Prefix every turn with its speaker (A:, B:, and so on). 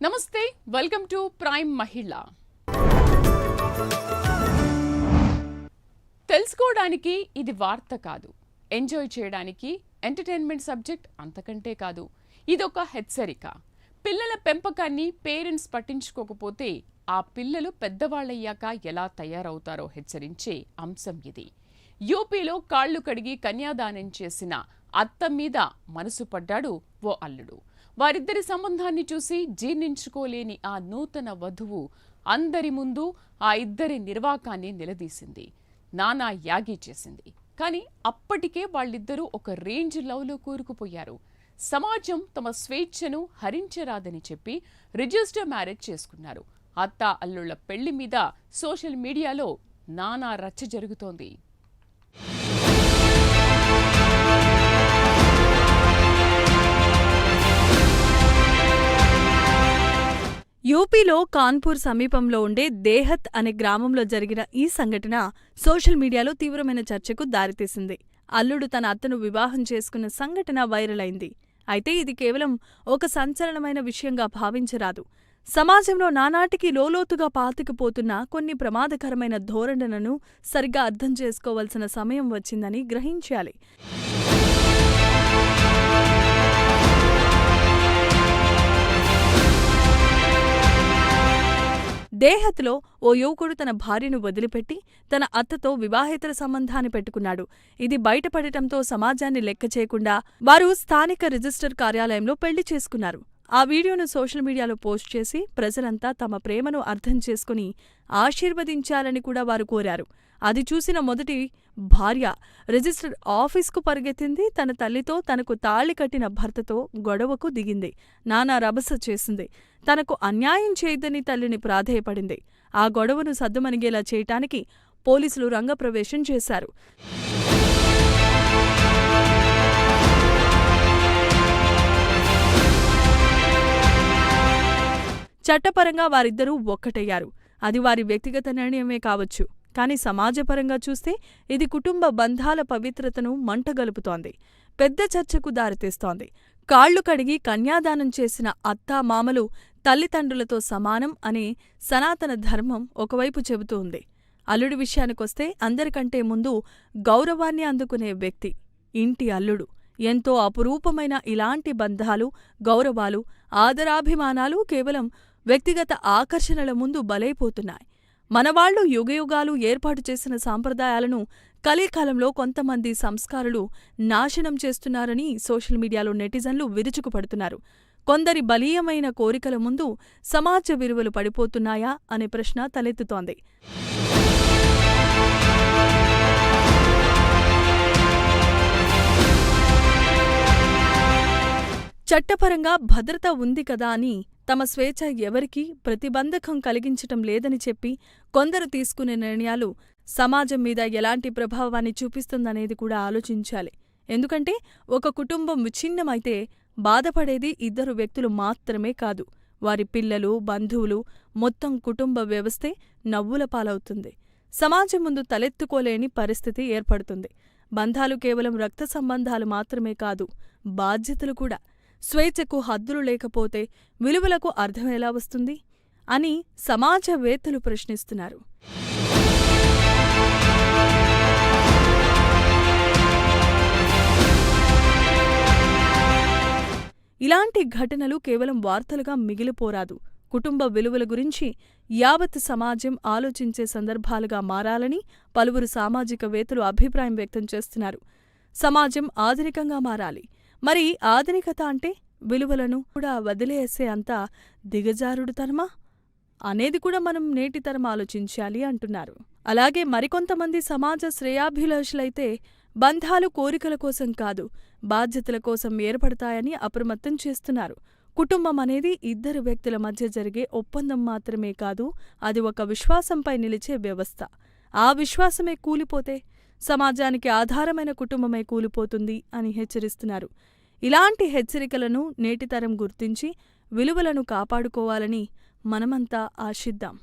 A: నమస్తే, welcome to prime మహిళ. తెలుసుకోవడానికి ఇది వార్త కాదు, ఎంజాయ్ చేయడానికి ఎంటర్టైన్మెంట్ సబ్జెక్ట్ అంతకంటే కాదు. ఇదొక హెచ్చరిక. పిల్లల పెంపకాన్ని పేరెంట్స్ పట్టించుకోకపోతే ఆ పిల్లలు పెద్దవాళ్ళయ్యాక ఎలా తయారవుతారో హెచ్చరించే అంశం ఇది. యూపీలో కాళ్లు కడిగి కన్యాదానం చేసిన అత్త మీద మనసు పడ్డాడు ఓ అల్లుడు. వారిద్దరి సంబంధాన్ని చూసి జీర్ణించుకోలేని ఆ నూతన వధువు అందరి ముందు ఆ ఇద్దరి నిర్వాకాన్ని నిలదీసింది, నానా యాగి చేసింది. కానీ అప్పటికే వాళ్ళిద్దరూ ఒక రేంజ్ లవ్లో కూరుకుపోయారు. సమాజం తమ స్వేచ్ఛను హరించరాదని చెప్పి రిజిస్టర్ మ్యారేజ్ చేసుకున్నారు. అత్త అల్లుళ్ల పెళ్లి మీద సోషల్ మీడియాలో నానా రచ్చ జరుగుతోంది.
B: యూపీలో కాన్పూర్ సమీపంలో ఉండే దేహత్ అనే గ్రామంలో జరిగిన ఈ సంఘటన సోషల్ మీడియాలో తీవ్రమైన చర్చకు దారితీసింది. అల్లుడు తన అత్తను వివాహం చేసుకున్న సంఘటన వైరల్ అయింది. అయితే ఇది కేవలం ఒక సంచలనమైన విషయంగా భావించరాదు. సమాజంలో నానాటికి లోలోతుగా పాతుకుపోతున్న కొన్ని ప్రమాదకరమైన ధోరణులను సరిగ్గా అర్థం చేసుకోవాల్సిన సమయం వచ్చిందని గ్రహించాలి. దేహత్లో ఓ యువకుడు తన భార్యను వదిలిపెట్టి తన అత్తతో వివాహేతర సంబంధాన్ని పెట్టుకున్నాడు. ఇది బయటపడటంతో సమాజాన్ని లెక్క చేయకుండా వారు స్థానిక రిజిస్టర్ కార్యాలయంలో పెళ్లి చేసుకున్నారు. ఆ వీడియోను సోషల్ మీడియాలో పోస్ట్ చేసి ప్రజలంతా తమ ప్రేమను అర్థం చేసుకుని ఆశీర్వదించాలని కూడా వారు కోరారు. అది చూసిన మొదటి భార్య రిజిస్టర్ ఆఫీస్కు పరిగెత్తింది. తన తల్లితో, తనకు తాళి కట్టిన భర్తతో గొడవకు దిగింది. నానా రభస చేసింది. తనకు అన్యాయం చేయొద్దని తల్లిని ప్రాధేయపడింది. ఆ గొడవను సద్దుమణిగేలా చేయటానికి పోలీసులు రంగప్రవేశం చేశారు. చట్టపరంగా వారిద్దరూ ఒక్కటయ్యారు. అది వారి వ్యక్తిగత నిర్ణయమే కావచ్చు. కానీ సమాజపరంగా చూస్తే ఇది కుటుంబ బంధాల పవిత్రతను మంటగలుపుతోంది. పెద్ద చర్చకు దారితీస్తోంది. కాళ్లు కడిగి కన్యాదానం చేసిన అత్తా మామలు తల్లిదండ్రులతో సమానం అనే సనాతన ధర్మం ఒకవైపు చెబుతూ ఉంది. అల్లుడి విషయానికొస్తే అందరికంటే ముందు గౌరవాన్ని అందుకునే వ్యక్తి ఇంటి అల్లుడు. ఎంతో అపురూపమైన ఇలాంటి బంధాలు, గౌరవాలు, ఆదరాభిమానాలు కేవలం వ్యక్తిగత ఆకర్షణల ముందు బలైపోతున్నాయి. మనవాళ్లు యుగయుగాలు ఏర్పాటు చేసిన సాంప్రదాయాలను కలికాలంలో కొంతమంది సంస్కారులు నాశనం చేస్తున్నారని సోషల్ మీడియాలో నెటిజన్లు విరుచుకుపడుతున్నారు. కొందరి బలీయమైన కోరికల ముందు సమాజ విలువలు పడిపోతున్నాయా అనే ప్రశ్న తలెత్తుతోంది. చట్టపరంగా భద్రత ఉంది కదా అని తమ స్వేచ్ఛ ఎవరికీ ప్రతిబంధకం కలిగించటం లేదని చెప్పి కొందరు తీసుకునే నిర్ణయాలు సమాజం మీద ఎలాంటి ప్రభావాన్ని చూపిస్తుందనేది కూడా ఆలోచించాలి. ఎందుకంటే ఒక కుటుంబం విచ్ఛిన్నమైతే బాధపడేది ఇద్దరు వ్యక్తులు మాత్రమే కాదు, వారి పిల్లలు, బంధువులు, మొత్తం కుటుంబ వ్యవస్థే నవ్వుల పాలవుతుంది. సమాజం ముందు తలెత్తుకోలేని పరిస్థితి ఏర్పడుతుంది. బంధాలు కేవలం రక్త సంబంధాలు మాత్రమే కాదు, బాధ్యతలు కూడా. స్వేచ్ఛకు హద్దులు లేకపోతే విలువలకు అర్థం ఎలా వస్తుంది అని సమాజవేత్తలు ప్రశ్నిస్తున్నారు. ఇలాంటి ఘటనలు కేవలం వార్తలుగా మిగిలిపోరాదు. కుటుంబ విలువల గురించి యావత్ సమాజం ఆలోచించే సందర్భాలుగా మారాలని పలువురు సామాజికవేత్తలు అభిప్రాయం వ్యక్తం చేస్తున్నారు. సమాజం ఆధునికంగా మారాలి. మరి ఆధునికత అంటే విలువలను కూడా వదిలేసే అంతా దిగజారుడుతనమా అనేది కూడా మనం నేటి తరం ఆలోచించాలి అంటున్నారు. అలాగే మరికొంతమంది సమాజ శ్రేయాభిలాషులైతే బంధాలు కోరికల కోసం కాదు, బాధ్యతల కోసం ఏర్పడతాయని అప్రమత్తం చేస్తున్నారు. కుటుంబం అనేది ఇద్దరు వ్యక్తుల మధ్య జరిగే ఒప్పందం మాత్రమే కాదు, అది ఒక విశ్వాసంపై నిలిచే వ్యవస్థ. ఆ విశ్వాసమే కూలిపోతే సమాజానికి ఆధారమైన కుటుంబమే కూలిపోతుంది అని హెచ్చరిస్తున్నారు. ఇలాంటి హెచ్చరికలను నేటితరం గుర్తించి విలువలను కాపాడుకోవాలని మనమంతా ఆశిద్దాం.